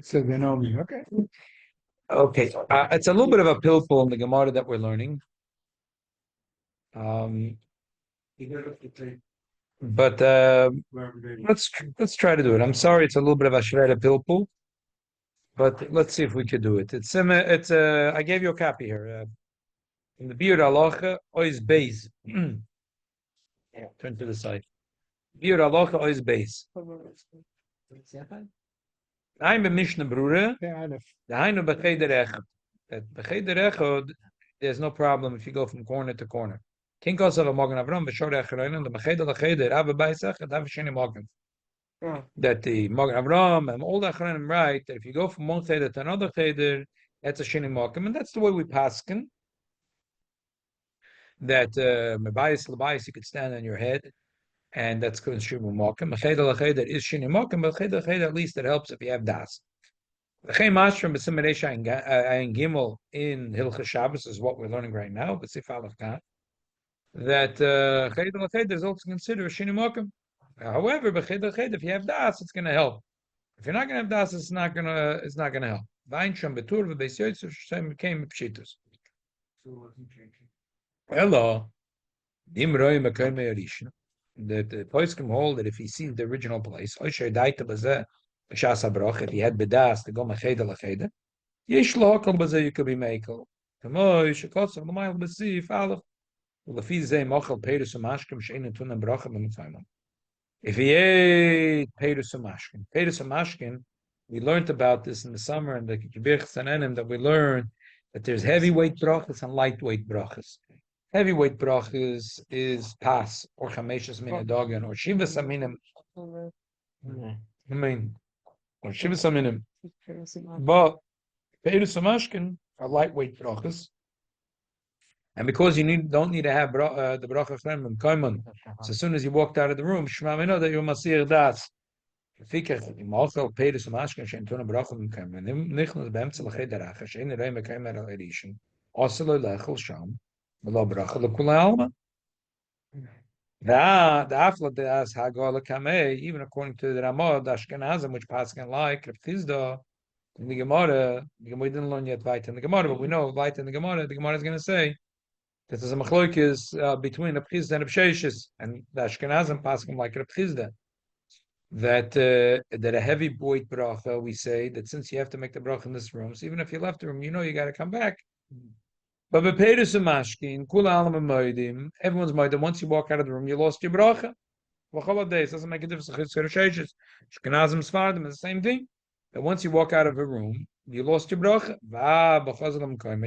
So they know me. Okay. Okay, it's a little bit of a pilpul in the Gemara that we're learning. Um, but let's try to do it. I'm sorry, it's a little bit of a shveda pilpul, but let's see if we could do it. I gave you a copy here. In the Biur Halacha, ois beis. Turn to the side. Biur Halacha, ois beis. I'm a Mishnah Brura. The Hainu b'cheder echad. That b'cheder echad, there's no problem if you go from corner to corner. Kinkos of a Magen Avram b'shor echad, the b'cheder l'cheder, have a beis echad, have a sheni Magen. That the Magen Avram and all the Achronim write that if you go from one cheder to another cheder, that's a sheni Magen, and that's the way we paskin. That mebayis l'bayis, you could stand on your head, and that's called sheni Magen. B'cheder l'cheder is sheni Magen, but b'cheder l'cheder at least it helps if you have das. The Chem Mashram B'Simaresh Ayin Gimel in Hilchas Shabbos is what we're learning right now. But Sif Aleph Kaf that Cheder L'Cheder is also considered a Shini Mokum. However, B'Cheder L'Cheder, if you have das, it's going to help. If you're not going to have das, it's not going to help. V'Ayin Sham Betur V'Beis Yotzei Shem became Pshitus. Hello, Dim Roy Mekoy Me'Yarishna. That the Poskim hold that if he sees the original place, Oisher Daita B'Zeh. If he had bedas to go mecheder lacheder, yesh lo hakol b'zeh you could be mekel. Kamoy shekotzer l'mayil b'sif alef u'lefi zeh mochel peirus u'mashkim she'ein tunem bracha b'mitzayim. If he ate peirus u'mashkim, we learned about this in the summer in the Kibirch Sanenim that we learned that there's heavyweight brachas and lightweight brachas. Heavyweight brachas is pas or chameshes min adogan or shivas aminim. I mean. Or Shivas Aminim. But Peirus Samashkin are lightweight brachas. And because you don't need to have the bracha Chremim Kaiman, so as soon as you walked out of the room, Shema Mino that you're Masir Das. Fikach, im Ochel Peirus Samashkin, Shem Tuna Bracha Kaiman, Nichnas Bemtzel Chedaracha, Shein Reim Kaiman Al Erishin, Oselo Lechel Sham, Velo Bracha Lekula Alma. The afla das hagola kamei, even according to the Ramah, the Ashkenazim, which Paskin like Reb Chizda in the Gemara, we didn't learn yet Vayt in the Gemara, but we know Vayt in the Gemara is going to say that there's a machlokes between Reb Chizda and Reb Sheishis, and the Ashkenazim Paskin like Reb Chizda, that a heavy weight bracha, we say that since you have to make the bracha in this room, so even if you left the room, you know you got to come back. But Bepeirus Mashkin, Kula Alam Moedim, everyone's moedim. Once you walk out of the room, you lost your bracha. What days doesn't make a difference. Shkenazim Sfardim is the same thing. But once you walk out of a room, you lost your bracha.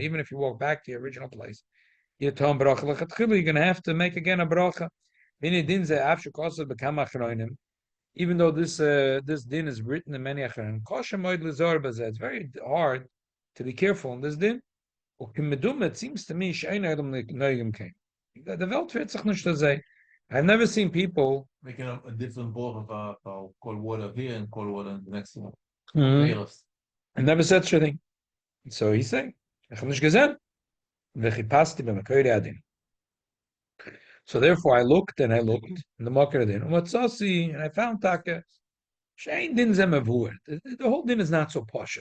Even if you walk back to your original place, you're going to have to make again a bracha. Even though this din is written in many achronim, it's very hard to be careful in this din. It seems to me the Welt wird sich nicht so say. I've never seen people making a different bowl of cold water here and cold water in the next one. I never said such a thing. So he's saying, so therefore I looked in the market and I found Taka. The whole din is not so posh.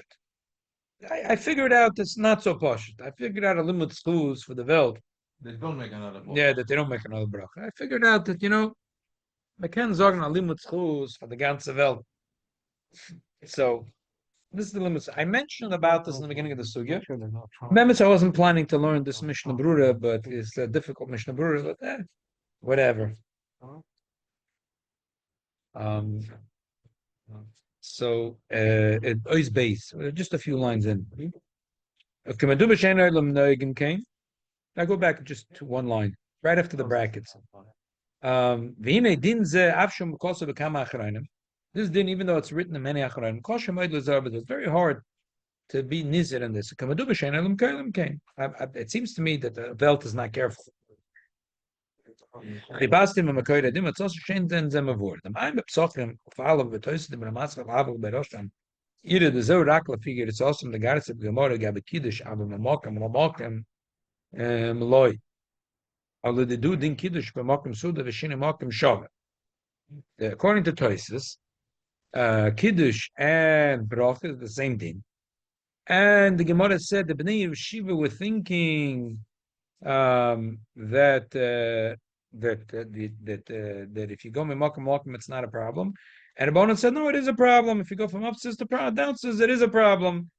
I figured out it's not so posh. I figured out a limit schools for the Welt. They don't make another bracha. Yeah, that they don't make another bracha. I figured out that, I can't sagen a limit schools for the ganze Welt. So, this is the limit. I mentioned about this in the beginning of the sugya. Remember, I wasn't planning to learn this Mishnah Brura, but it's a difficult Mishnah Brura, but whatever. So it is base. Just a few lines in. I go back just to one line, right after the brackets. This din, even though it's written in many achronim, it's very hard to be nizir in this. It seems to me that the Welt is not careful. It's also shame then them of word. I'm psochim follow the toast the mask of Abel Berosham. Either the Zorakla figure it's awesome the Gareth of Gemara gab Kiddush Abel Mamakam Loy. Although they do din Kiddush Mamakam Seudah Shiur Mamakam Shav. According to Toises, Kiddush and bracha is the same thing. And the Gemara said the Bnei Yeshiva were thinking that if you go mimakom it's not a problem. And Rabbanan said, no, it is a problem. If you go from upstairs to downstairs, it is a problem.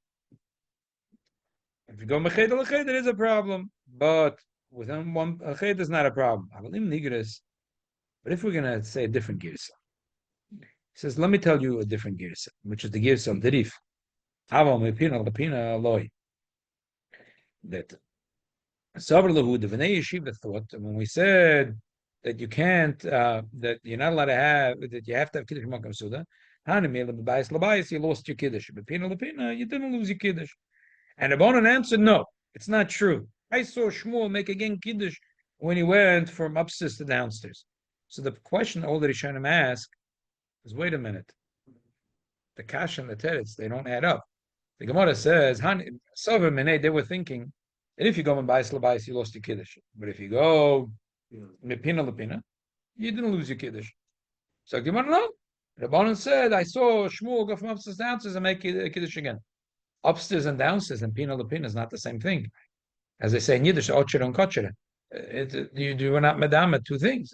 If you go mecheder lecheder, it is a problem. But within one cheder is not a problem. But if we're going to say a different girsa, he says, let me tell you a different girsa, which is the girsa of the Rif. That Savarlahu, the Bnei Yeshiva thought when we said that you can't, that you're not allowed to have, that you have to have Kiddush Makam Suda, you lost your Kiddush. But Pina Lapina, you didn't lose your Kiddush. And Rabbanan answered, no, it's not true. I saw Shmuel make again Kiddush when he went from upstairs to downstairs. So the question all that Rishonim ask is, wait a minute. The Kash and the Teretz, they don't add up. The Gemara says, they were thinking that if you go and buy Slabais, you lost your Kiddush. But if you go Mepina Lapina, you didn't lose your Kiddush. So Gemara, no. Rabbanan said, I saw Shmuel go from upstairs to downstairs and make Kiddush again. Upstairs and downstairs and Pina Lapina is not the same thing. As they say in Yiddish, Ocher and Kocher. You were not Madama, two things.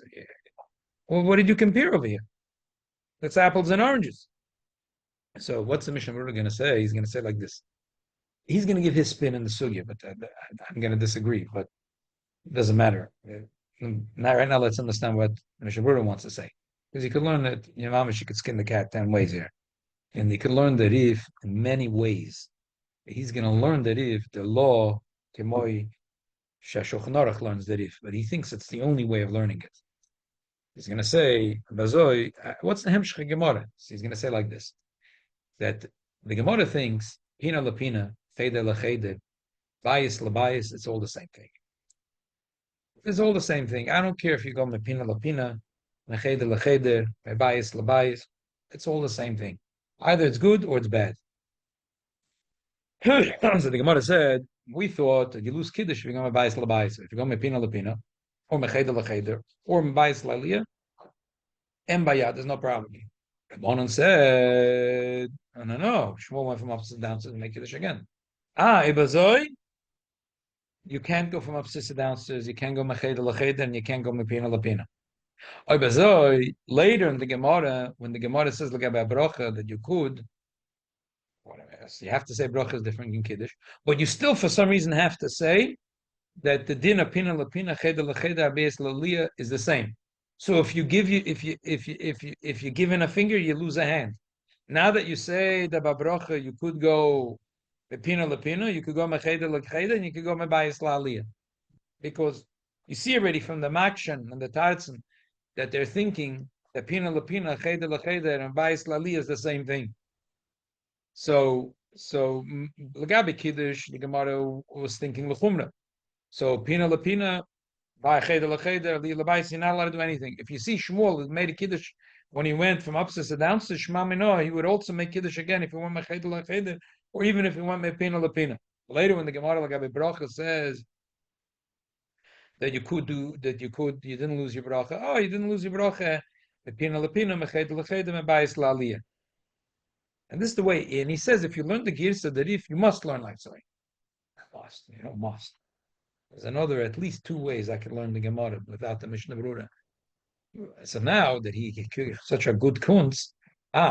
Well, what did you compare over here? That's apples and oranges. So what's the Mishnah Berurah going to say? He's going to say like this. He's going to give his spin in the sugya, but I'm going to disagree. But it doesn't matter. Now, right now, let's understand what Mishnah Berurah wants to say, because you could learn that you could skin the cat 10 ways here, and you could learn the Rif in many ways. He's going to learn the Rif, the law, Kemoi Shashulchan Aruch learns the Rif, but he thinks it's the only way of learning it. He's going to say, Bazoi, what's the Hemshech Gemara? So he's going to say like this, that the Gemara thinks Pina Lapina, Cheder Lacheder, Bias Labias, it's all the same thing. It's all the same thing. I don't care if you go Pina Lapina, Lacheder Lacheder, Bias Labias, it's all the same thing. Either it's good or it's bad. So the Gemara said, we thought that you lose Kiddush if you go Bias Labias. If you go Pina Lapina, or Cheder Lacheder, or Bias Lalia, and Bayad, there's no problem. Rabbanan said, no. Shmuel went from upstairs to downstairs and make Kiddush again. Ibazoi, you can't go from upstairs to downstairs. You can't go mecheder lacheder, and you can't go mepina lapina. Ibazoi, later in the Gemara, when the Gemara says l'gabei bracha that you could, you have to say bracha is different in Kiddush, but you still, for some reason, have to say that the din of pina lapina, cheder lacheder, abeis lalia is the same. So if you give if you give in a finger, you lose a hand. Now that you say the babrocha, you could go pina lapina, you could go mecheder lacheder, and you could go mebayis la'aliyah, because you see already from the makshan and the tartzen that they're thinking that pina lapina, cheder lacheder, and bayis la'aliyah is the same thing. So l'gabi kiddush, the Gemara was thinking l'chumra. So pina lapina. You're not allowed to do anything. If you see Shmuel made a Kiddush when he went from upstairs to downstairs, Shema Minoah, he would also make Kiddush again if he went Mecheder Lacheder, or even if he went Mepina Lapina. Later, when the Gemara Lagabe Bracha says that you didn't lose your Bracha. Oh, you didn't lose your Bracha. Mepina Lapina, Mecheder Lacheder, Mebayis La'aliyah. And this is the way, and he says if you learn the Girsa, that if you must learn like so. Must. There's at least two ways I could learn the Gemara without the Mishnah Berurah. So now that he such a good kunz,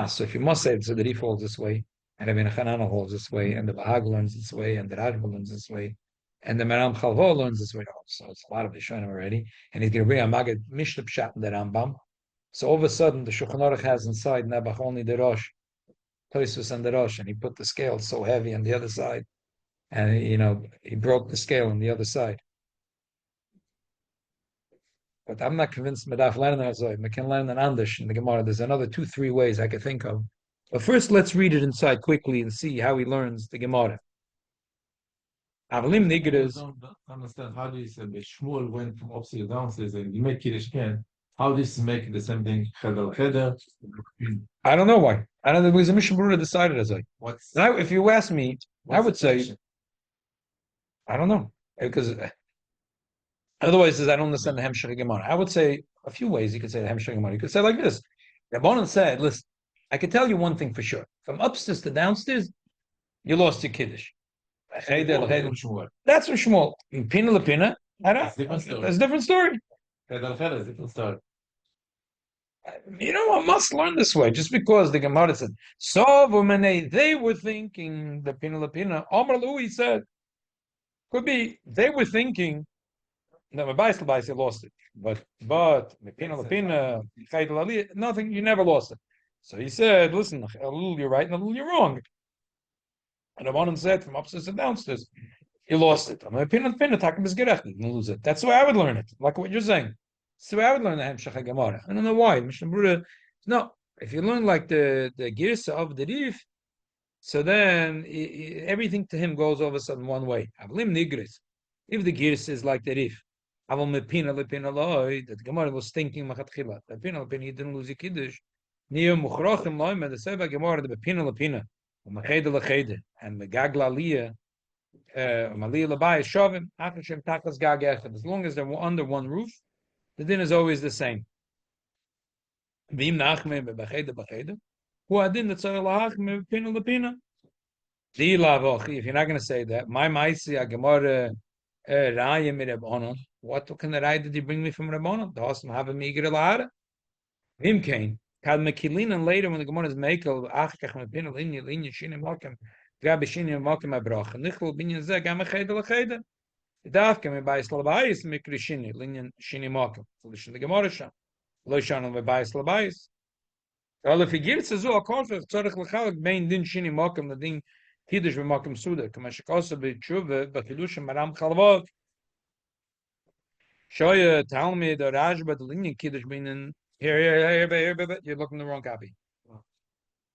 so if you must say it, so that he falls this way, and Rabbi Hanana holds this way, and the Bahag learns this way, and the Rajba learns this way, and the Maram Chalvo learns this way. So it's a lot of Rishonim already, and he's going to bring a Magid Mishnah Pshat in the Rambam. So all of a sudden, the Shulchan Aruch has inside Nebuch only the Rosh, Toisus and the Rosh, and he put the scale so heavy on the other side. And he broke the scale on the other side. But I'm not convinced Medaf learning Azoy. We can learn an Andish in the Gemara. There's another 2-3 ways I could think of. But first, let's read it inside quickly and see how he learns the Gemara. Avalim Nigras. I don't understand how do you say that Shmuel went from upstairs to downstairs and you make Kiddush again. How does he make the same thing? Cheder. I don't know why. I don't know. There was a Mishnah Berurah decided Azoy. Now, if you ask me, I would say. I don't know, because otherwise, I don't understand the Hemshech Gemara. I would say a few ways you could say the Hemshech Gemara. You could say like this: Rabbanan said, "Listen, I can tell you one thing for sure. From upstairs to downstairs, you lost your Kiddush. That's from Shmuel. Pina Lapina, that's a different story. Different story. You know, I must learn this way, just because the Gemara said, so they were thinking the Pina Lapina. Omar Louis said, could be they were thinking that my Baisel lost it. But Pina Lapina, nothing, you never lost it. So he said, listen, Alul, you're right, and Alul, you're wrong. And the one said from upstairs to downstairs, you lost it. I'm a pin and pin attack is gerecht. You lose it. That's the way I would learn it. Like what you're saying. That's the way I would learn the Hemshach Gemara. I don't know why. Mishnah Berurah. No, if you learn like the girsa of the Rif, so then everything to him goes all of a sudden one way. Avlim nigris. If the girsa is like the Rif, aval mepina lepina loy, that Gemara was thinking machatchila. Lepina lepina, you didn't lose your kiddush. Niyo muchrachim loy, the Seba Gemara the mepina lepina, umacheda lecheda, and megagla aliyah. As long as they're under one roof, the din is always the same. If you're not going to say that, my maisi gemara what kind of raya did you bring me from Rabbanon? The host have a meager lahara. Vim came. Kad mekilin, and later when the gemara is mekel achkach mepina linya shini mokem. Gabi shini mokem abrach. Nichol binyan zeh gam echeda lecheda. Dafke me bayis labayis mikri shini linyan shini mokem. So the gemara sham. Lo shanol me bayis labayis. Well, if he gives a zu a korfach tzorich lechalak bein din shini mokem the din Kiddush b'mokem Seudah. Kamashikosa b'tshuva b'chidushim maram chalvot. Shoya Talmud or Rajba the linyan Kiddush bein here, you're looking at the wrong copy.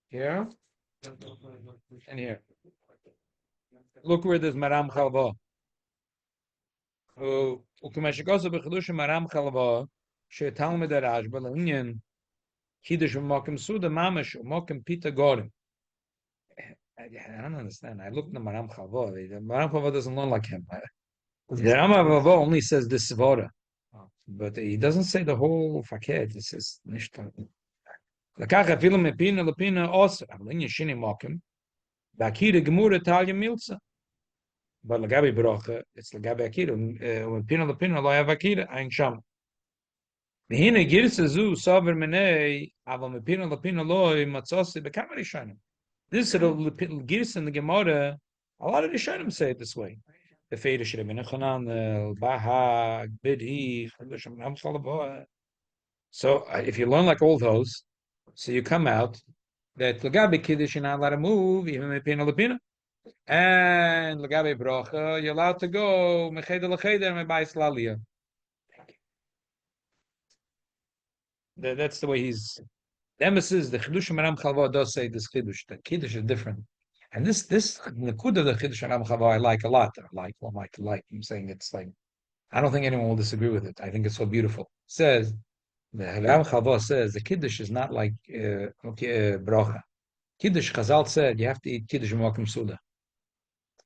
Here and here. Look where there's Maram Chalva. Ukumashikosa b'chidushim maram chalva. Shoya Talmud or Rajba the linyan Kiddush b'mokem Seudah mamash u'mokem pita gorim. I don't understand. I looked at the Maram Chalva. The Maram Chalva doesn't learn like him. The Rama Chalva only says this svara, but he doesn't say the whole faket. He says nishta. Lakach afilu mepina lepina oser. Avlin yeshini mokim. Bakira gemura talya milza. But lagabi brocha, it's lagabi akira. Mepina lepina lo have akira. Ein sham. V'hine girsa zu saver menei. Aval mepina lepina loy matzosi bekamari shanim. This little girs in the Gemara, a lot of the Rishonim say it this way. The Feder should have been a Chanan, Bahag, Bidhi, so if you learn like all those, so you come out that Lagabi Kiddush you're not allowed to move, even Mepina Lepina. And Lagabi Brocha, you're allowed to go, Mecheda Lecheda, and Mebai Slalia. That's the way he's. The emphasis, the Kiddush Maram Chalva does say this Kiddush. The Kiddush is different, and this Nakuda the Kiddush Maram Chalva I like a lot. I like. I'm saying it's like I don't think anyone will disagree with it. I think it's so beautiful. It says the Maram Chalva says the Kiddush is not like bracha. Kiddush Chazal said you have to eat Kiddush Mokim Seudah.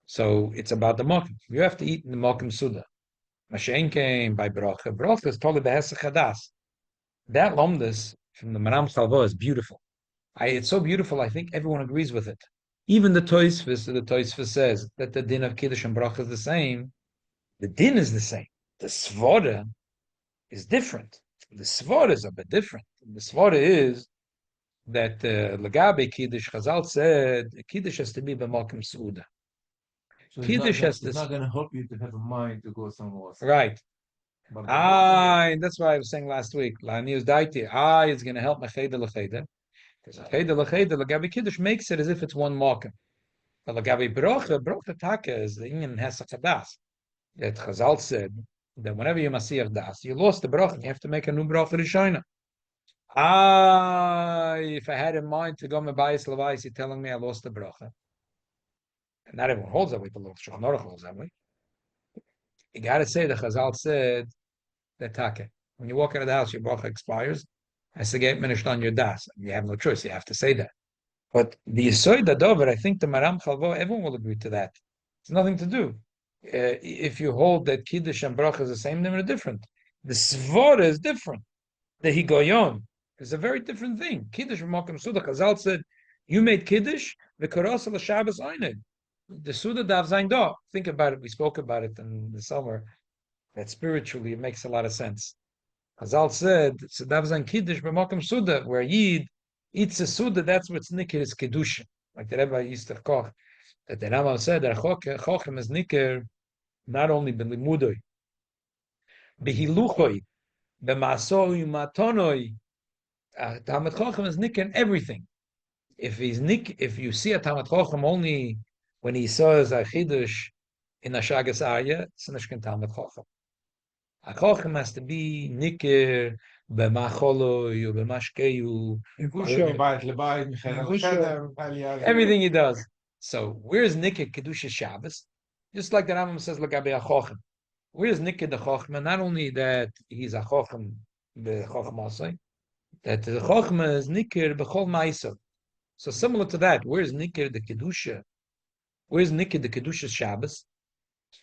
So it's about the Mokim. You have to eat the Mokim Seudah. Mashen came by bracha. Bracha is totally behesach hadas. That lomdus from the Maram Chalva is beautiful. It's so beautiful, I think everyone agrees with it. Even the Tosfos says that the din of Kiddush and Bracha is the same. The din is the same. The Svara is different. The Svara is a bit different. The Svara is that Lagabe Kiddush, Chazal said, Kiddush has to be b'mokim Seudah. So Kiddush it's not going to help you to have a mind to go somewhere else. Right. That's why I was saying last week. It's going to help Mecheda Lecheda. Because Mecheda Lecheda, Lagabi Kiddush makes it as if it's one marker. But Lagabi Brocha Taka is the Inyan Hesach Hadas. That Chazal said that whenever you Masiyach Das, you lost the Brocha, you have to make a new Brocha Rishona. If I had in mind to go Mebayis Levais, you're telling me I lost the Brocha. And not everyone holds that way, but Shulchan Aruch holds that way. You got to say that Chazal said that Taka. When you walk out of the house, your bracha expires. Has to get finished on your das. You have no choice. You have to say that. But the Seudah Dover, I think the Maram Chalva, everyone will agree to that. It's nothing to do. If you hold that Kiddush and bracha is the same, they're different. The Svara is different. The Higoyon is a very different thing. Kiddush b'makom Seudah. Chazal said, you made Kiddush, the karasa l'Shabbos eined. The Seudah dav zayin da. Think about it. We spoke about it in the summer. That spiritually it makes a lot of sense. Chazal said, it's a dav zayin Kiddush b'makom Seudah, where Yid eats a Seudah, that's what's nikir is Kiddush. Like the Rebbe used to koch. That the Rambam said that Chochem is nikir not only b'limudoi, b'hiluchoi, b'masoi, matonoi. Talmud Chochem is nikir in everything. If you see a Talmud Chochem only when he says a Chiddush in a Shagas Arya, it's not a Talmud Chochem. A Chochem has to be nikir b'macholoi, b'mashkeu, everything he does. So where's nikir Kedusha Shabbos? Just like the Rambam says, "Lagabe a Chochem." Where's nikir the Chochem? Not only that he's a Chochem, the Chochem also, that the Chochem is nikir b'chol ma'asav. So similar to that, where's nikir the Kedusha? Where's nikir the Kedusha Shabbos?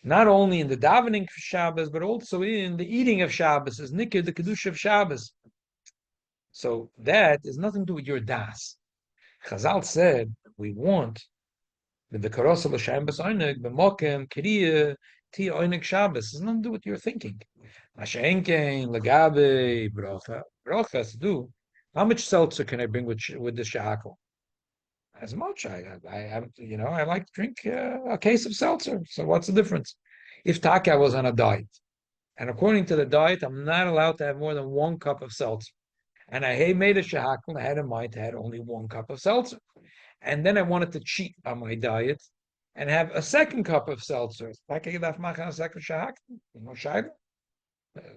Not only in the davening for Shabbos, but also in the eating of Shabbos is nikir the Kedusha of Shabbos. So that is nothing to do with your das. Chazal said we want the karosel Shabbos oinig b'mokem kriya ti oinig Shabbos. It's nothing to do with your thinking. Mashenkein legabe bracha. Bracha has to do. How much seltzer can I bring with the shahakol? As much. I like to drink a case of seltzer. So what's the difference? If Taka was on a diet, and according to the diet, I'm not allowed to have more than 1 cup of seltzer. And I made a shahakal, I had in mind to have only 1 cup of seltzer. And then I wanted to cheat on my diet and have a 2 cup of seltzer. Like I could make a second shahakal, shayla.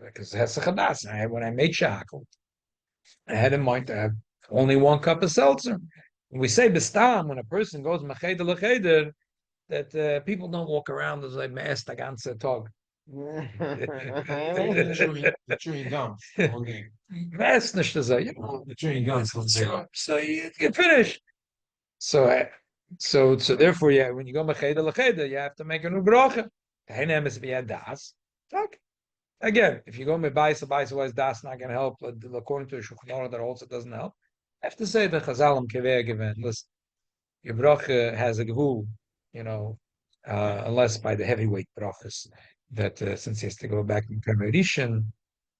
Because it has a chadas. When I made shahakal, I had in mind to have only 1 cup of seltzer. We say bestam when a person goes mecheder lecheder that people don't walk around as like me'es the ganze Tag. Chewing gums. Okay. Me'es nicht to say, Chewing gums. So you finish. So therefore, yeah, when you go mecheder lecheder, you have to make a new bracha. Heinem is via das. Again, if you go me'bais was das not going to help. According to the Shulchan Aruch, that also doesn't help. I have to say the Chazalim keveh given. Listen, your bracha has a gvul, unless by the heavyweight brachas that since he has to go back in Permerishan,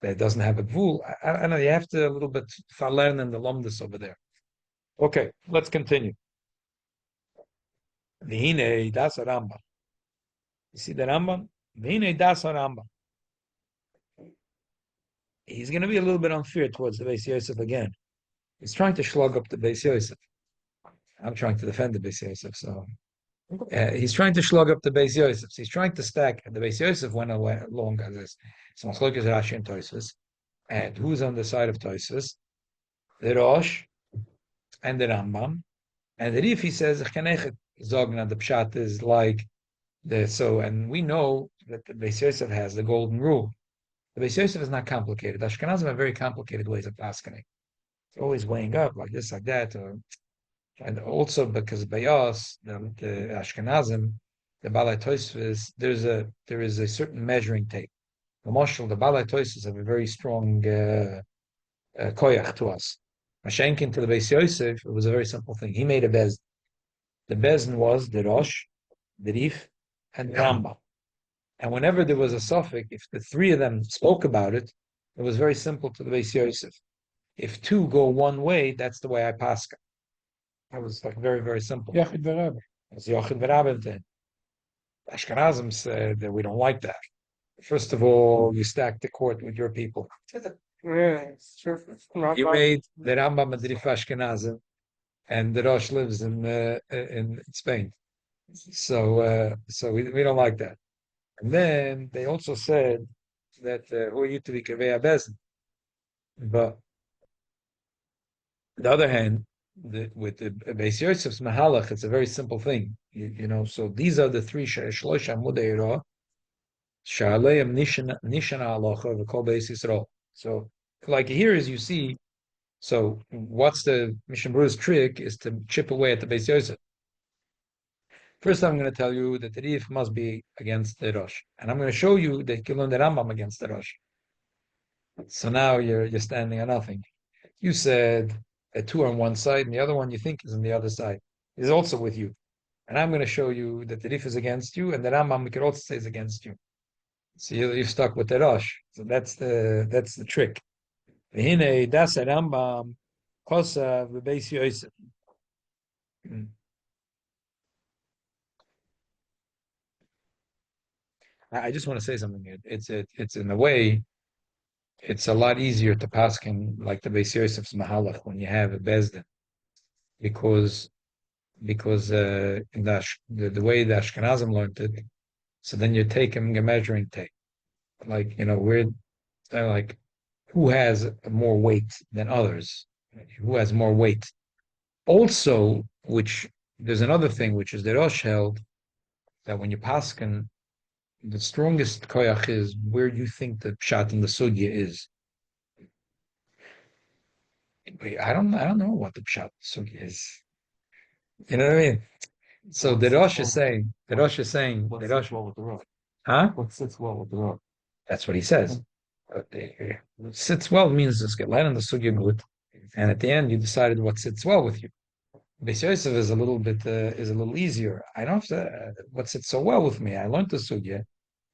that doesn't have a gvul. I know you have to a little bit learn in the lomdus over there. Okay, let's continue. V'hinei das Rambam. You see the Rambam? V'hinei das Rambam. He's going to be a little bit unfair towards the Beis Yosef again. He's trying to slug up the Beis Yosef. I'm trying to defend the Beis Yosef, so he's trying to slug up the Beis Yosef. He's trying to stack. The Beis Yosef went along as this. So Machlokes Rashi and Tosfos, and who's on the side of Tosfos? The Rosh and the Rambam, and the Rif he says Chanechet Zogna. The Pshat is like and we know that the Beis Yosef has the golden rule. The Beis Yosef is not complicated. The Ashkenazim have very complicated ways of paskening. It's always weighing up like this, like that, and also because Bayas, the Ashkenazim, the Balei Tosfos, there is a certain measuring tape. The Moshel, the Balei Tosfos have a very strong koyach to us. Mashenkin to the Beis Yosef, it was a very simple thing. He made a bezin. The bezin was the Rosh, the Rif, and Rambam. And whenever there was a suffix, if the three of them spoke about it, it was very simple to the Beis Yosef. If two go one way, that's the way I paska. That was like very, very simple. Yachid v'Rabbi. It's Yachid v'Rabbi then. Ashkenazim said that we don't like that. First of all, you stack the court with your people. You made the Rambam Madrif Ashkenazim, and the Rosh lives in Spain. So we don't like that. And then they also said that who are you to be Kaveh Bezin? But on the other hand, with the Beis Yosef's Mahalach, it's a very simple thing. So these are the three Shlosh Amudei Ra, Sha'aleim Nishana Halacha v'Kol Beis Yisrael. So, like here, as you see, so what's the Mishnah Berurah's trick is to chip away at the Beis Yosef. First, I'm going to tell you that the Rif must be against the Rosh, and I'm going to show you that you learn the Rambam against the Rosh. So now you're standing on nothing. You said that two are on one side, and the other one you think is on the other side is also with you. And I'm going to show you that the Rif is against you, and the Rambam we could also say is against you. So you're stuck with the Rosh. So that's the trick. V'hinei das Rambam kosa v'beis Yosef. I just want to say something. It's in a way, it's a lot easier to paskin like the Beis Yosef's Mahalach when you have a Bezdin because in the way the Ashkenazim learned it, so then you're taking a measuring tape, like we're like who has more weight than others, who has more weight. Also, which there's another thing which is the Rosh held that when you paskin, the strongest koyach is where you think the pshat in the sugya is. I don't know what the pshat sugya is. You know what I mean? So the Rosh is saying, What sits well with the rock? huh? What sits well with the rock? That's what he says. Sits well means just get light on the sugya good, and at the end you decided what sits well with you. Beis Yosef is a little easier. I don't have to what sits so well with me. I learned the sugya,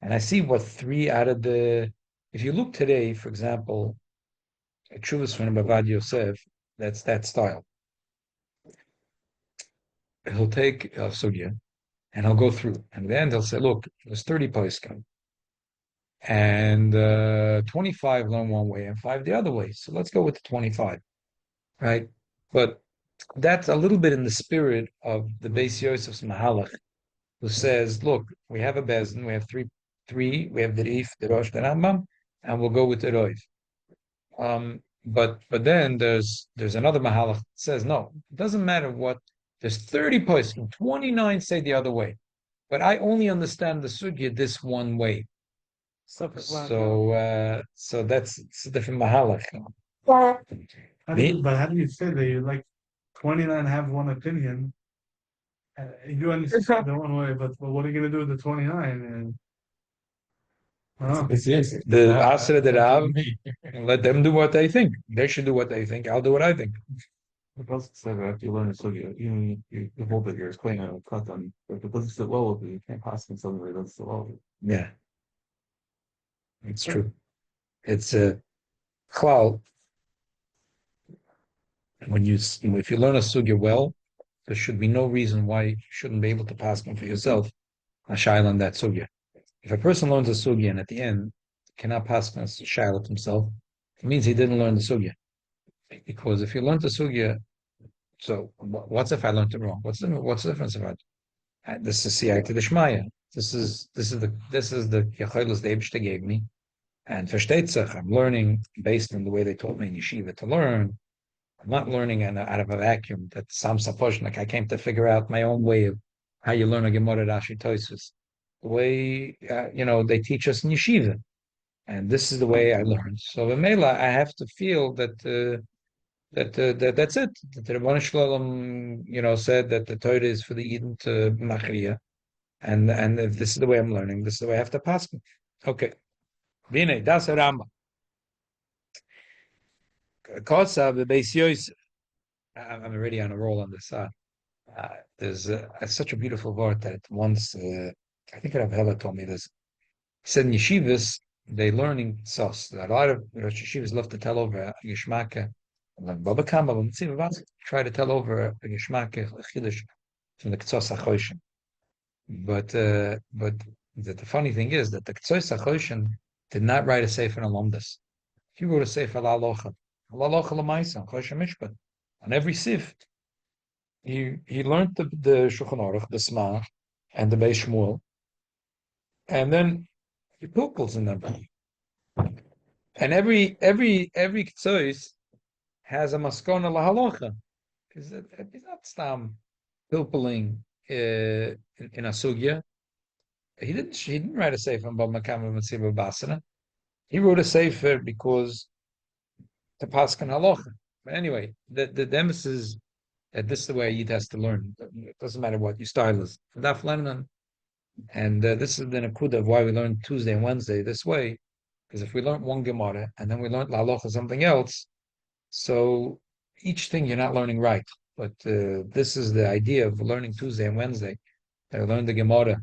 and I see what three out of the. If you look today, for example, a Chuvas from Bavad Yosef, that's that style. He'll take sugya and he'll go through, and then he'll say, "Look, there's 30 poskim, and 25 learn one way and five the other way. So let's go with the 25, right?" But that's a little bit in the spirit of the Beis Yosef's Mahalach, who says, "Look, we have a bezin, we have three, we have the Rif, the Rosh, the Rambam, and we'll go with the Roiv." But then there's another Mahalach that says, "No, it doesn't matter what. There's 30 poskim, 29 say the other way, but I only understand the sugya this one way." So that's it's a different mahalach. But how do you say that you like 29 have one opinion? You understand the one way, but what are you going to do with the 29? And The Asra that Rav, let them do what they think. They should do what they think. I'll do what I think. the Pasuk said that if you learn a sugya, you hold that you're explaining a katan. But if it doesn't sit well with you, you can't pass in something that doesn't sit well with you. Yeah, it's true. It's a klal. If you learn a sugya well, there should be no reason why you shouldn't be able to pass them for yourself a shaila on that sugya. If a person learns a sugya and at the end cannot pass a shaila himself, it means he didn't learn the sugya. Because if you learned the sugya, so what's if I learned it wrong? What's the difference about it? This is siyata d'shmaya. This is the yachilas the Eibishter gave me, and versteht sich. I'm learning based on the way they taught me in yeshiva to learn. I'm not learning out of a vacuum. That some supposition like I came to figure out my own way of how you learn a Gemara Rashi Tosfos. The way they teach us in yeshiva, and this is the way I learned. So in Mela, I have to feel that that's it. That the Rebbeinu Shalom, said that the Torah is for the Eden to Machriya, and if this is the way I'm learning, this is the way I have to pass. Okay. Bine, das Ramba. Kosa bebeis Yosef. I'm already on a roll on this. There's such a beautiful word that once I think Rav Hella told me this. He said in yeshivas they learning sos. A lot of Rosh yeshivas love to tell over a geshmaka. Like Baba Kamba, try to tell over a geshmaka a Kiddush from the K'tzos HaChoshen. But the funny thing is that the K'tzos HaChoshen did not write a sefer on Lomdas. He wrote a sefer la alocha l'maisa Choshen Mishpat. On every sif, he learned the Shulchan Aruch, the Sma, and the Beis Shmuel, and then he pilpels in them. And every K'tzos has a maskona lahalocha because it's not stam pilpeling in a sugya. He didn't write a sefer about Makam Mitzvah Basana. He wrote a sefer because to paskan halacha. But anyway, the emphasis is that this is the way Yid has to learn. It doesn't matter what your style is. And this is the nakuda of why we learn Tuesday and Wednesday this way. Because if we learn one Gemara and then we learn La Halacha something else, So each thing you're not learning right. But this is the idea of learning Tuesday and Wednesday. I learn the Gemara,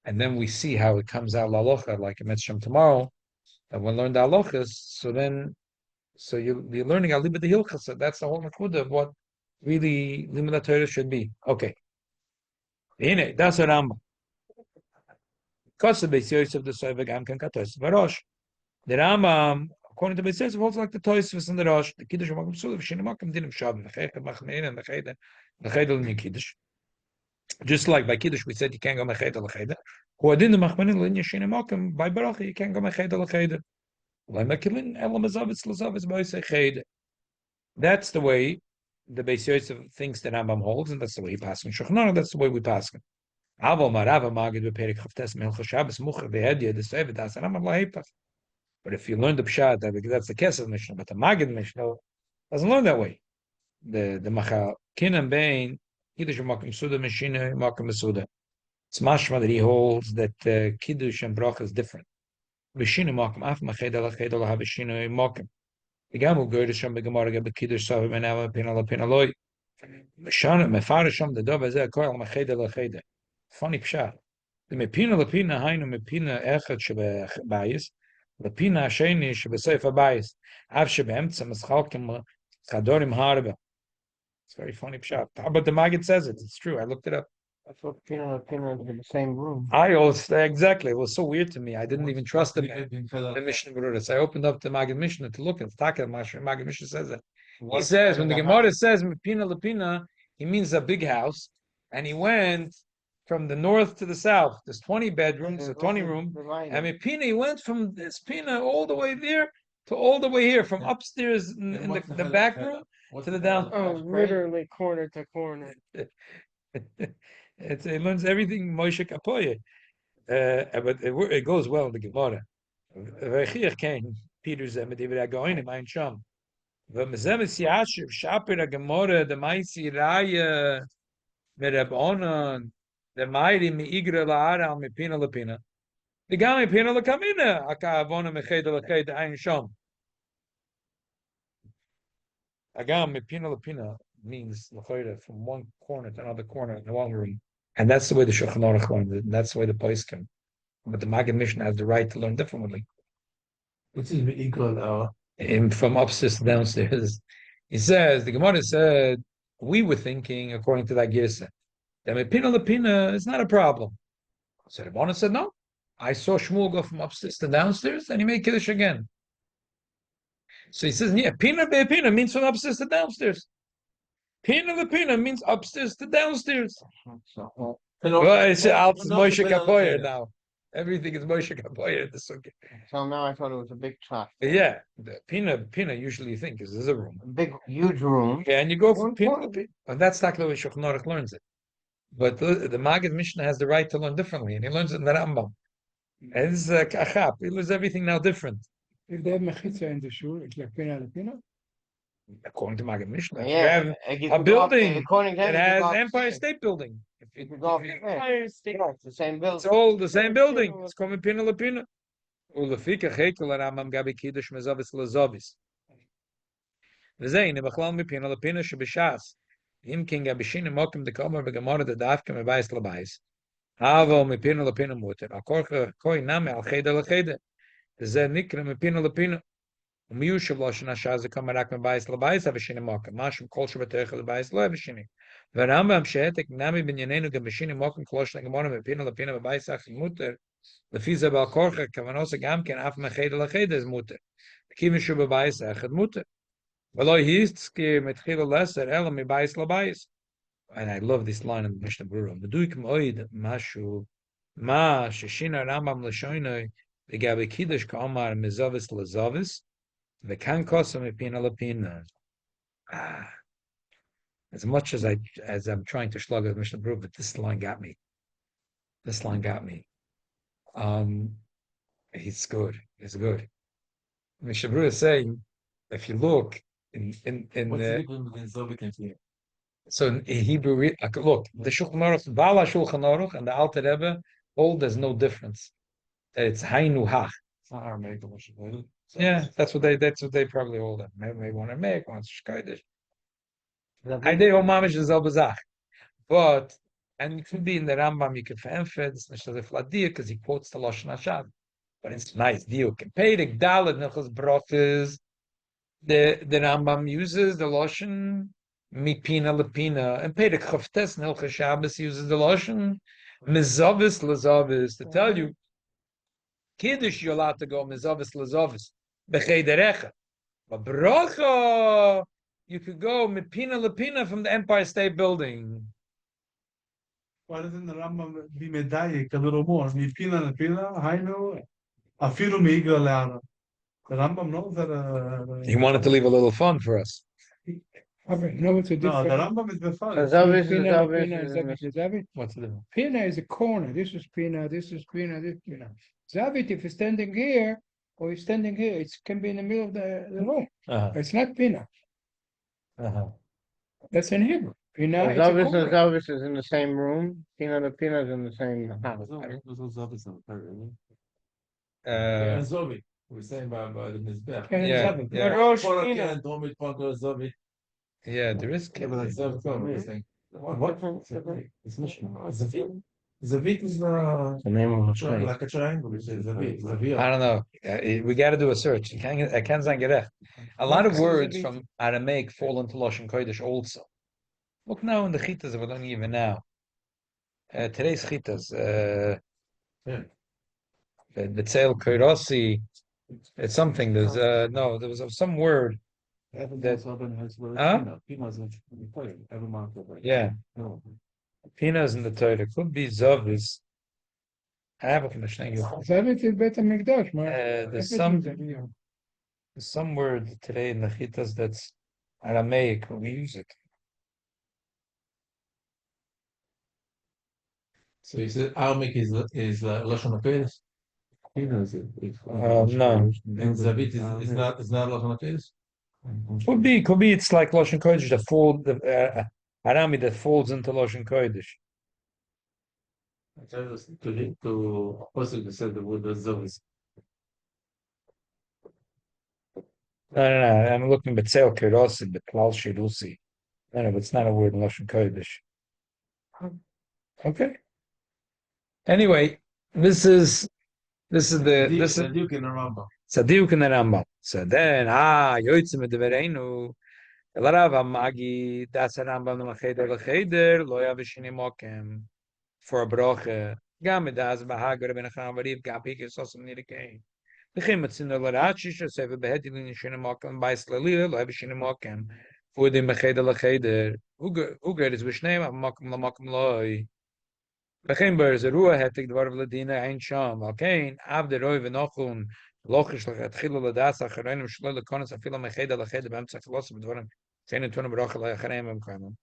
and then we see how it comes out lalocha, like I mentioned tomorrow. And when we learn the halachas, so you're learning alibah the hilchas. So that's the whole nakuda of what really limud Torah should be. Okay, that's a Rambam. Because the Beis Yosef the Soiva Gam Kan Katos Varosh. The Rambam, according to Beis Yosef, holds like the Tosfos and the Rosh. The Kiddush Makom Sulav Shin Makom Dinim Shav Mechayet Machmein and Mechayet L'Nei Kiddush. Just like by Kiddush we said you can't go Mechayet L'Chayet. Who adin the Machmein L'Nei Shin Makom by Baracha you can't go Mechayet L'Chayet. L'Mekilin Elam Azavitz L'Zavitz Ba'isei Chayet. That's the way the Beis Yosef thinks that Rambam holds, and that's the way he passes in Shulchan Aruch. That's the way we pass. Aval Marava Magid bePerik Chavtes Milcha Shabbos Mucher Vehedya the Sevid Das Rambam Lahipach. But if you learn the Pshat, because that's the Kesef Mishnah, but the Magid Mishnah doesn't learn that way. The Macha Kinan Bain Kiddush Makom Seudah Meshina Makom Seudah. It's mashma that he holds that Kiddush and Bracha is different. Meshina Makom Af Machedel Achedel Havishina Makom. The Gamu Gerdish Sham Begamara Gab Kiddush Savim and Ava Pinala Pinaloi. Meshana Mefarisham the Dov Azeh Koil Machedel Achedel. Funny Pshat. The Mepina Lapina Hainu Mepina Echad Shebebayis. Lapina Hasheni Shebeseif Abayis. Av Shebeemtza Meschalkim Chadorim Harba. It's very funny pshat. But the Maggid says it. It's true. I looked it up. I thought Pino and Pino in the same room. I also exactly. It was so weird to me. I didn't even trust the Mishnah Berurah. I opened up the Maggid Mishnah to look, and the Maggid Mishnah says that. He says when the Gemara says Pina Lapina, he means a big house, and he went from the north to the south. There's 20 bedrooms, a 20 room, and Pina he went from this Pina all the way there to all the way here, from upstairs in the back room to the down. Oh, literally corner to corner. It learns everything Moshe Kapoye, but it goes well in the Gemara. V'chiach kain Peter zemediv agoin im ein sham. V'mezem yashiv shaper a Gemara the Maisi Raya Merabbanon the Mairi miigra la'ara mi pina lapina. The gami pina lakamina akavona mecheda lacheda ein sham. Agam mi pina lapina means l'chayda from one corner to another corner in one room, and that's the way the Shulchan Aruch learned it, and that's the way the Poskim. But the Maggid Mishnah has the right to learn differently. Which is equal from upstairs to downstairs. He says the Gemara said we were thinking according to that Girsa that Mepina Lepina is not a problem. So the Gemara said no. I saw Shmuel go from upstairs to downstairs, and he made Kiddush again. So he says, yeah, Pina Be'Pina means from upstairs to downstairs. Pina Lepina means upstairs to downstairs. Well, it's Moshe Kapoyer now. Everything is Moshe Kapoyer at the sukkah. So now I thought it was a big truck. Yeah, the Pina usually you think is a room. A big, huge room. Yeah, and you go from Pina to Pina. And that's not the way Shulchan Aruch learns it. But the Maggid Mishnah has the right to learn differently, and he learns it in the Rambam. And this is a kachap. He learns everything now different. If they have mechitza in the shul, it's like pina lepina. According to Maggid Mishnah, Yeah, you you have a could go building according to that him, you has could go Empire upstairs. State Building. You could go Empire State. Yeah, it's the same building. It's all the same building. It's called Pina Lepina. Ulefika Chekel Rambam Gabi Kiddush Mezavis Lazavis. V'zein Nebachlam Mipina Lepina Shebishas. Im King Abishin Mokim the Komer Begamora the Dafka Mebayis Labais. Avo Mipina Lepina Mutter. Akorcha Koi Name Al Cheda Lecheda. V'zeh Nikra Mipina Lepina. Umiyushav Lashon Hashaz the Komer Rak Mebayis Labais Avishini Mokim. Mashim Kol Shabbatech Labais Lo Avishini. V'Rambam Shehetek Nami Binyanenu Gabishini Mokim Klosh Negamora Mipina Lepina Mebayis Ach Mutter. Lefiza Bal Korcha Kavanosa Gamken Af Mecheda Lecheda is Mutter. Kivin Shuba Bayis Ach Mutter. And I love this line in the Mishnah Berurah. Meduik moed mashu ma sheshina Rambam l'shoinoi v'gabe kiddush ka'amar mizavis l'zavis v'kan kosa mepina l'pina. As much as I'm trying to slug at Mishnah Berurah, but this line got me. This line got me. It's good. It's good. Mishnah Berurah is saying, if you look. What's the difference between Zobit and Pina? So in Hebrew, look, the Shulchan Aruch, Bala Shulchan Aruch, and the Alter Rebbe, all there's no difference. It's Hainu Hach. It's not Aramaic or Moshe. Yeah, that's what they probably hold it. Maybe want to make wants Kiddush. I did all mamish is Zach. But and it could be in the Rambam you can emphasize it's not a fladia because he quotes the Lashon Hashad. But it's nice deal. Peirik Dalet Nechos Broches. The Rambam uses the Lashon Mipina Lepina, and Peirik Chavtes Nechos Shabbos uses the Lashon Mizavis Lazavis to tell you Kiddush you're allowed to go Mizavis Lazavis Bechederecha. But Bracha you could go Mipina Lepina from the Empire State Building. Why doesn't the Rambam be medayik a little more? Mipina lepina, hainu, afilu meiga le'ara. The Rambam knows that. He wanted to leave a little fun for us. No, what's the No, the difference? Rambam is before. Zavis is Pina, Zavis. Pina, Zavit, Zavit. What's the difference? Pina is a corner. This is Pina, this is Pina, this is Pina. Zavit, if you're standing here or you're standing here, it can be in the middle of the room. Uh-huh. It's not Pina. Uh-huh. That's in Hebrew. Pina, it's a Zavis and corner. Zavis is in the same room. Peanut and Peanut's in the same house. Yeah, Zovi. We're saying by the Mizbech. And Yeah, Zavit. yeah. Rosh Pora Peanut. Ken, Domit, Ponto, Zovi. Yeah, there is. Yeah, but that's Zovi, we're saying. What? It's Mishnah. Zavit. Zavit is The name of the street. like a triangle. It's Zavit. Zavit. I don't know. We got to do a search. I can't say gerecht. A lot of words from Aramaic fall into Lashon Kodesh also. Look now in the chitas we're learning even now. Today's chitas. Yeah. The Tzeil Koirosi. It's something. There's no. There was some word. Yeah. Pinas in the Torah could be Zavis. I have a conditioning. Zavit is better Mikdash, man. There's some word today in the chitas that's Aramaic. We use it. So you said Aramaic is Lashon HaKodesh? No. And Zavit is not Lashon HaKodesh? Could be. It's like Lashon Kodesh that fall the Arami that falls into Lashon Kodesh. To possibly said the word Zavis. No. I'm looking at Tzeil Kerosi, but Klal Shirusi. No, but it's not a word in Lashon Kodesh. Okay. Anyway, this is Duke in the Rambam. Tzadiuk in the Rambam. So then, Yoitzim Devereinu, Elarav Amagi, Das Rambam Macheder Lacheder, Loya Vishini Mokem, for a broche, Gamidas Bahagar Ben Chamariv, Gapik is also near the game. The Chimetz in the Larachish, Seve Behedilin Shini Mokem, by Slalia, Loya Vishini Mokem, for the Macheder Lacheder, Uger is Vishnem, Mokem Lamokem Loy. Bechenber is a Ruah hetig dvar v'ladina ein sham. Alkein av de roi v'nochun lochish lechatchilu l'das achareinim shloi lekonis afilo mecheda lecheda b'emtzach los b'dvarim chenin tunim bracha lechareim b'mkaimim.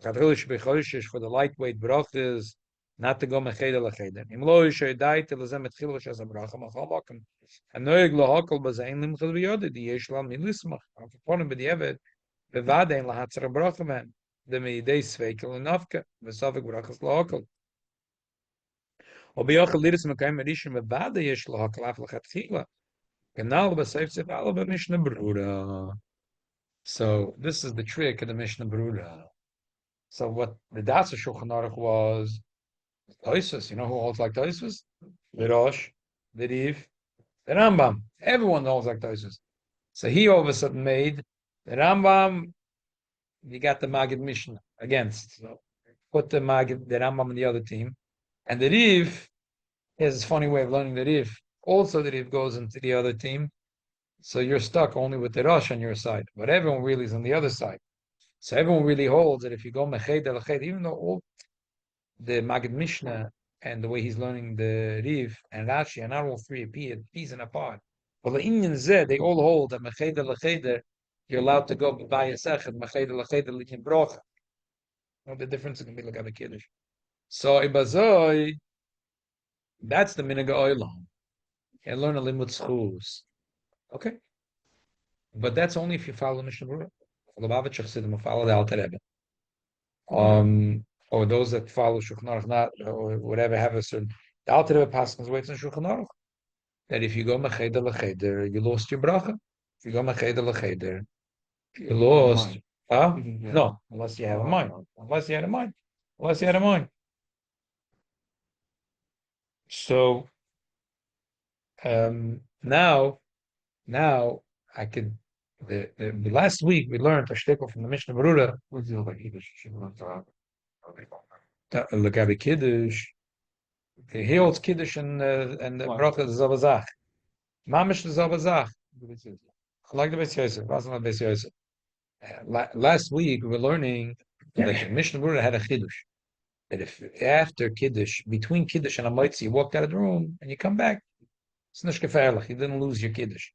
Chatchilu shbechoshish for the lightweight brachas not to go mecheda lecheda. Im lo yisho yadai til lezem etchilu shaz bracha machal makim. Anoig lohakol b'zayin limchel v'yode di yesh lam milismach. Afaponim b'diavad b'vadein lahatzar bracha men. The meidei sveikel unafka v'savik brachas lohakol. وبياخذ ليرس مكان مريش من بعد يشلها كلاف لخطيلة كنال بسيف سيف على بمشنا برورا. So this is the trick of the Mishnah Berurah. So what the Dasa Shulchan Aruch was Tosfos. You know who holds like Tosfos? The Rosh, the Riv, the Rambam. Everyone holds like Tosfos. So he all of a sudden made the Rambam. You got the Magid Mishnah against. So put the Rambam on the other team. And the Riv has this funny way of learning the Riv. Also, the Riv goes into the other team. So you're stuck only with the Rosh on your side. But everyone really is on the other side. So everyone really holds that if you go Meched El even though all the Magid Mishnah and the way he's learning the Riv and Rashi are not all three piece and apart. But the Indian Zed, they all hold that Meched El you're allowed to go by a second, Meched El Lichin Brocha. The difference is going to be like a Kiddush. So Ibazoi, that's the Minhag Oilam. And learn a limud schus. Okay? But that's only if you follow Mishnah Berurah. Lubavitch Chassidim follow the Alter Rebbe. Or those that follow Shulchan Aruch, not or whatever have a certain. The Alter Rebbe Paschals waits on Shulchan Aruch. that if you go mecheder lecheder, you lost your bracha. If you go mecheder lecheder, you lost. Huh? No, unless you have a mind. Unless you had a mind. Unless you had a mind. So now I could. The last week we learned a shtickle from the Mishnah Berurah. Legabe Kiddush. He holds Kiddush and the bracha is Zavazach. Mamish is Zavazach. Like the Beis Yosef. Wasn't the Beis Yosef. Last week we were learning that Mishnah Berurah had a Kiddush. That if after Kiddush, between Kiddush and a Moitzi, you walked out of the room and you come back, it's nicht gefährlich. You didn't lose your Kiddush.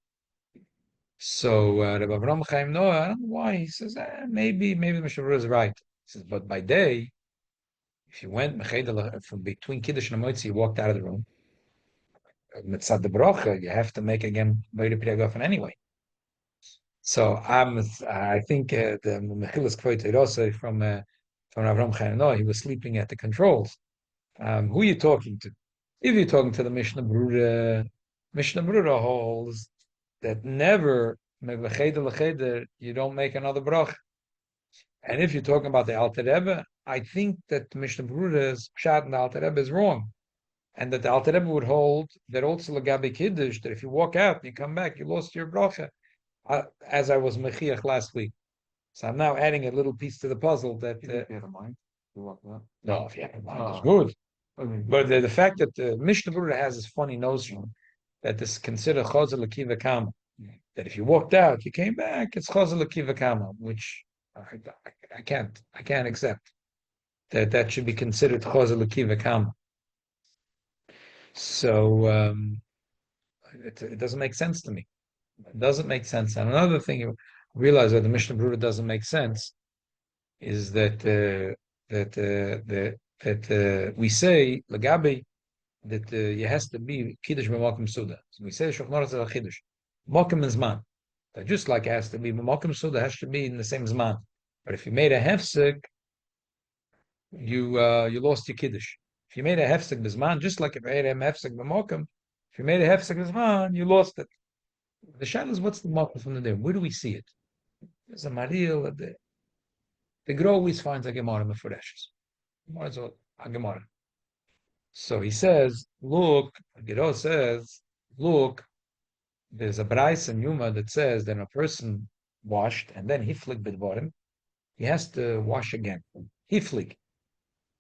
So Rabbi Avraham Chaim Noah, I don't know why, he says, maybe Mishnah Berurah is right. He says, but by day, if you went from between Kiddush and a Moitzi, you walked out of the room, mitzad the bracha, you have to make again Moed Priyagofen anyway. So I think the Mechillas quoted also from Avraham Chaim Noah, he was sleeping at the controls. Who are you talking to? If you're talking to the Mishnah Berurah holds that never you don't make another brach. And if you're talking about the Alter Rebbe, I think that Mishnah Berurah's pshat and the Alter Rebbe is wrong, and that the Alter Rebbe would hold that also legabe kiddush, that if you walk out and you come back, you lost your bracha, as I was mechiach last week. So I'm now adding a little piece to the puzzle that. If you have a mind, you walk out. No, if you have a mind, it's good. But the fact that the Mishnah Berurah has this funny notion that this is considered chazal l'kiva kama, that if you walked out, you came back, it's chazal l'kiva kama, which I can't accept. That should be considered chazal l'kiva kama. So it doesn't make sense to me. It doesn't make sense. And another thing you realize that the Mishnah Berurah doesn't make sense is that we say legabe that it has to be kiddush b'makom Seudah. So we say shulchan aruch is a kiddush. Makom is zman. That just like it has to be b'makom Seudah, has to be in the same zman. But if you made a hefsek, you lost your kiddush. If you made a hefsek b'zman, just like if you made a hefsek b'makom, if you made a hefsek b'zman, you lost it. The shadow is what's the makom from the day? Where do we see it? There's a maril. The Gra always finds a gemara mefureshes. Gemara is a gemara. So he says, look, Giro says, look, there's a Brais and Yuma that says that a person washed and then hiflik bidvarim, he has to wash again. Hiflik.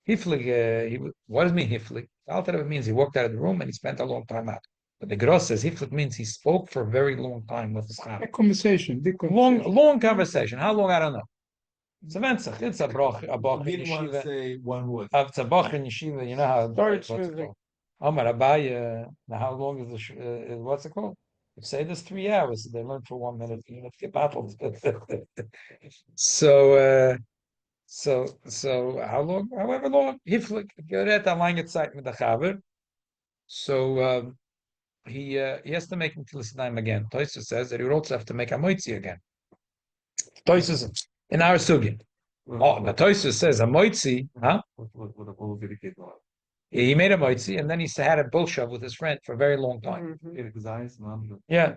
Hiflik, what does it mean hiflik? Alter Rebbe means he walked out of the room and he spent a long time out. But the Giro says hiflik means he spoke for a very long time with his chaver. A conversation, big conversation. Long conversation. How long? I don't know. It's a mentzach. It's a brach in yeshiva. Say one word. It's a brach in yeshiva. You know how what's it called? Amar Abaye. How long is the what's it called? You say this 3 hours. They learn for 1 minute. You know, get battled. So how long? However long. Hiflik. Geret alang zeit mit der chaver. So he has to make him Tilisanaim again. Toysa says that he would also have to make a moitzi again. Toysa in our sugya. Oh, the Toysa says a moitzi, huh? He made a moitzi and then he had a bullshove with his friend for a very long time. Yeah.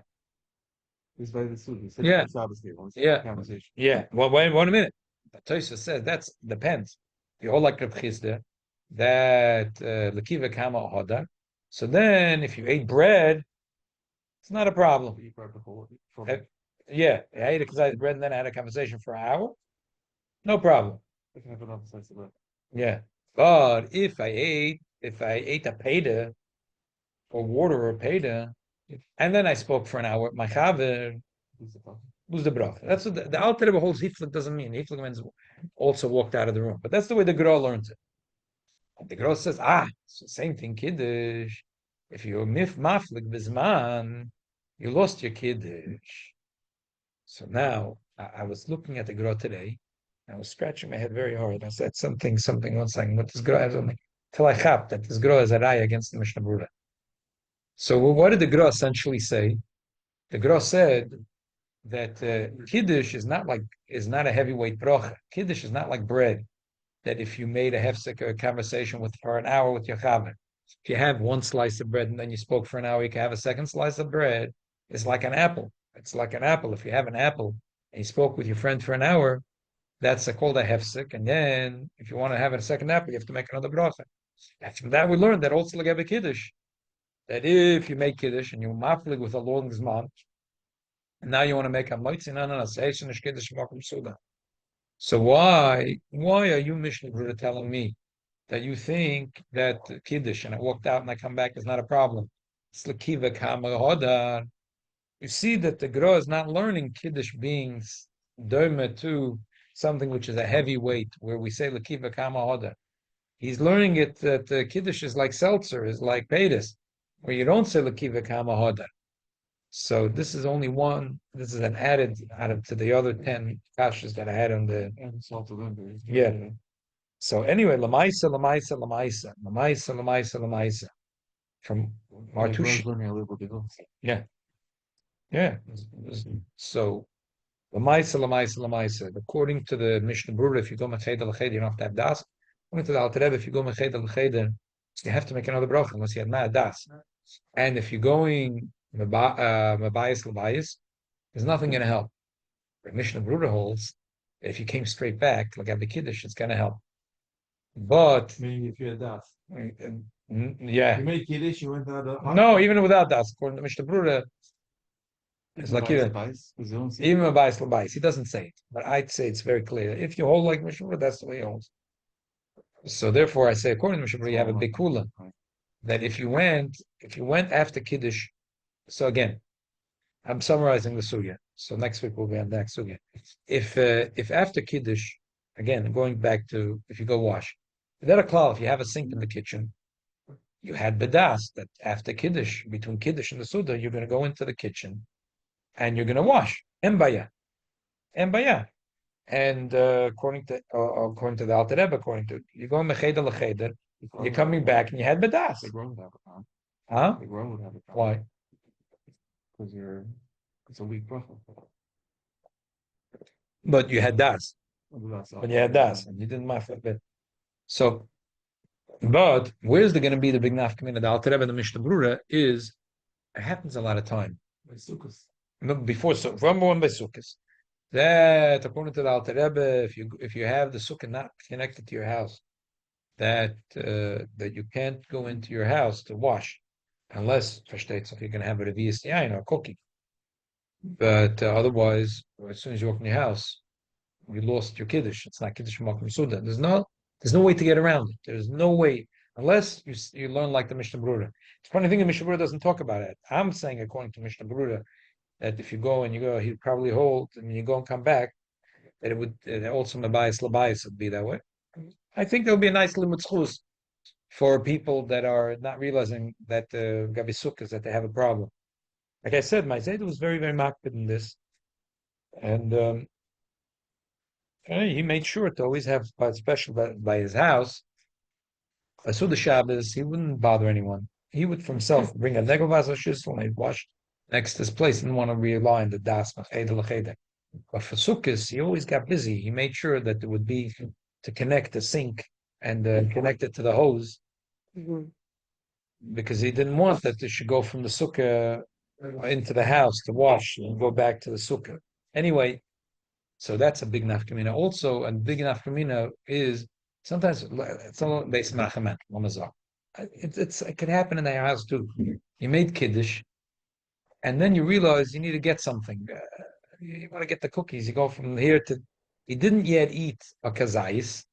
Yeah. Well, wait a minute. The Toysa says that depends. You all like Reb Chizda, that lekiva kama hodar. So then, if you ate bread, it's not a problem. Yeah, I ate it because I had bread and then I had a conversation for an hour. No problem. Yeah, but if I ate a peda or water or a peda, and then I spoke for an hour, my chaver who's the brach. That's what the Alter Rebbe holds. Hiflik doesn't mean hiflik means also walked out of the room, but that's the way the Gra learns it. And the Gra says, it's the same thing, kiddush. If you maflik bizman, you lost your kiddush. So now I was looking at the Gra today. I was scratching my head very hard. I said something, one second. What this Gra has on me? Till I chapped that this Gra is a raya against the Mishnah Berurah. So what did the Gra essentially say? The Gra said that kiddush is not a heavyweight bracha. Kiddush is not like bread. That if you made a hefsek or a conversation for an hour with your chaver, If you have one slice of bread and then you spoke for an hour, you can have a second slice of bread. It's like an apple. It's like an apple. If you have an apple and you spoke with your friend for an hour, that's called a hefsek. And then if you want to have a second apple, you have to make another bracha. And from that we learned that also like Kiddush, that if you make Kiddush and you maflig with a long zman, and now you want to make a moitzi, no, say Kiddush Seudah. So why are you Mishnah Berurah telling me that you think that Kiddush and I walked out and I come back is not a problem? It's Lakiva Kama Hodar. You see that the Gra is not learning Kiddush being doima to something which is a heavy weight, where we say Lakiva Kama Hodar. He's learning it that Kiddush is like seltzer, is like Peiris, where you don't say Lakiva Kama Hodar. So this is only one. This is an added out of to the other 10 kashas that I had on the. And salt of limber. Yeah. So anyway, lamaisa. From Martush. Yeah. Yeah. So lamaisa. According to the Mishnah Berurah, if you go mecheder l'cheder, you don't have to have das. According to the Alter Rebbe, if you go mecheder l'cheder, you have to make another bracha unless you have mad das. And if you're going mabayis l'bayis, there's nothing going to help. But Mishnah Berurah holds that if you came straight back, like at the Kiddush, it's going to help. But Meaning if you had that. yeah, You made Kiddush, you went out of no, even without das, according to Mishnah Berurah, it's like even mabayis l'bayis. He doesn't say it, but I'd say it's very clear. If you hold like Mishnah Berurah, that's the way he holds. So therefore, I say according to Mishnah Berurah, you have a bikula that if you went after Kiddush. So again, I'm summarizing the sugya. So next week we'll be on the next sugya. If after Kiddush, again, going back to if you go wash, if you have a sink in the kitchen, you had bedas that after Kiddush, between Kiddush and the Seudah, you're going to go into the kitchen and you're going to wash. Embaya. And according to the Alter Rebbe, you go mecheder l'cheder, you're coming back and you had bedas. Huh? Why? Because it's a weak bracha. But you had das. But you had das, and you didn't maflik it. So, but where's going to be the big nafkamina? The Alter Rebbe and the Mishnah Berurah is it happens a lot of time. By Sukkos. Before so from one by sukkahs. That according to the Alter Rebbe, if you have the sukkah not connected to your house, that you can't go into your house to wash, unless versteht if you're going to have a revius yain or cooking. But otherwise, as soon as you walk in your house, you lost your kiddush. It's not kiddush makom Seudah. There's no way to get around it. There's no way unless you learn like the Mishnah Berurah. It's funny thing the Mishnah Berurah doesn't talk about it. I'm saying according to Mishnah Berurah that if you go, he'd probably hold, and you go and come back, that it would also mabayis labayis would be that way. I think there'll be a nice limud schus for people that are not realizing that gabi sukkahs that they have a problem. Like I said, my Zayda was very, very makbid in this. And he made sure to always have, especially by his house, by Seudah Shabbos, he wouldn't bother anyone. He would for himself bring a negovaz or shisel and he'd wash next to his place. He didn't want to rely on the das macheda l'cheda. But for Sukkot, he always got busy. He made sure that there would be to connect the sink and connect it to the hose. Because he didn't want that they should go from the sukkah into the house to wash and go back to the sukkah. Anyway, so that's a big nafkamina. Also, a big nafkamina is sometimes it's a base machaman. It could happen in their house too. You made kiddush, and then you realize you need to get something. You want to get the cookies. You go from here to. He didn't yet eat a kazais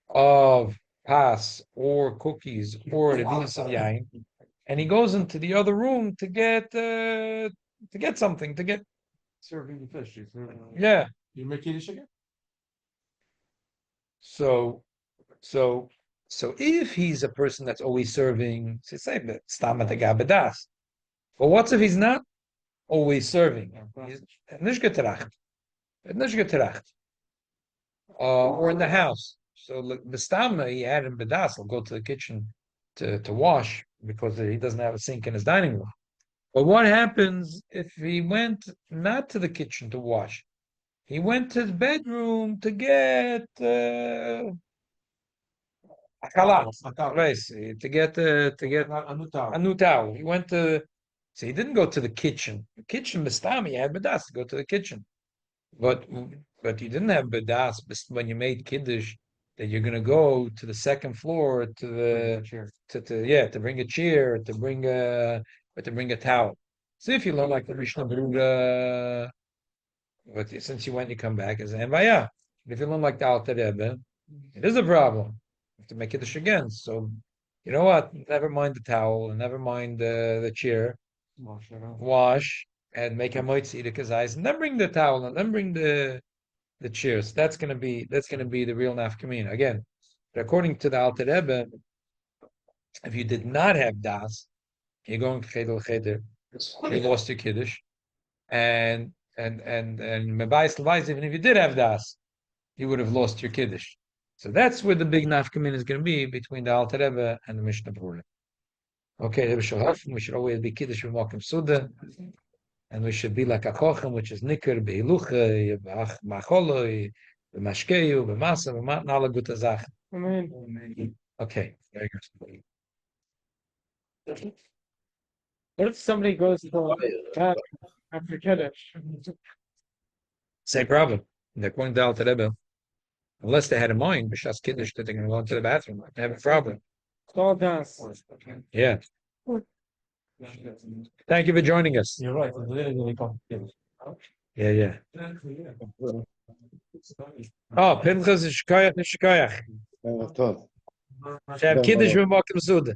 of pas or cookies or the beans of yain, and he goes into the other room to get something to get. Serving the fish. Yeah. You make Kiddush again? So if he's a person that's always serving, say stam the gabadas. But what if he's not always serving? He's nicht getracht. Or in the house. So the stam he had in bedas will go to the kitchen to wash because he doesn't have a sink in his dining room. But what happens if he went not to the kitchen to wash? He went to his bedroom to get To get A new towel. a new towel. He went to, so he didn't go to the kitchen. The kitchen, Mistami, he had bedas to go to the kitchen. But you didn't have bedas when you made Kiddush, that you're gonna go to the second floor to the to bring a chair, to bring a towel. So if you learn like the Mishnah Berurah, but since you went, you come back as an Envaya. If you learn like the Alter Rebbe, it is a problem. You have to make Kiddush again. So you know what? Never mind the towel, and never mind the chair. Wash and make a moitzi the kazais, and then bring the towel, and then bring the chairs. That's gonna be the real nafkamina again. But according to the Alter Rebbe, if you did not have das, you're going cheder, you lost your kiddush, and mebais levais, even if you did have das, you would have lost your kiddush. So that's where the big nafkamina is going to be between the Alter Rebbe and the Mishnah Berurah. Okay, we should always be kiddush with Malkim Seudah, and we should be like a chochem, which is nikr beiluche, macholoi, b'mashkeu, b'masa, b'matna, all good zachen. Amen. Okay, very good. What if somebody goes to that after Kiddush? Same problem. They're going to Alter Rebbe, unless they had a mind, b'shas kiddush, that they're going to go into the bathroom. They have a problem. It's all das. Yeah. Thank you for joining us. You're right. It's really complicated. Yeah. Oh, Pinchas is shkoyach. טוב, They have kiddush with Malkim Seudah.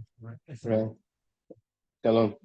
שלום.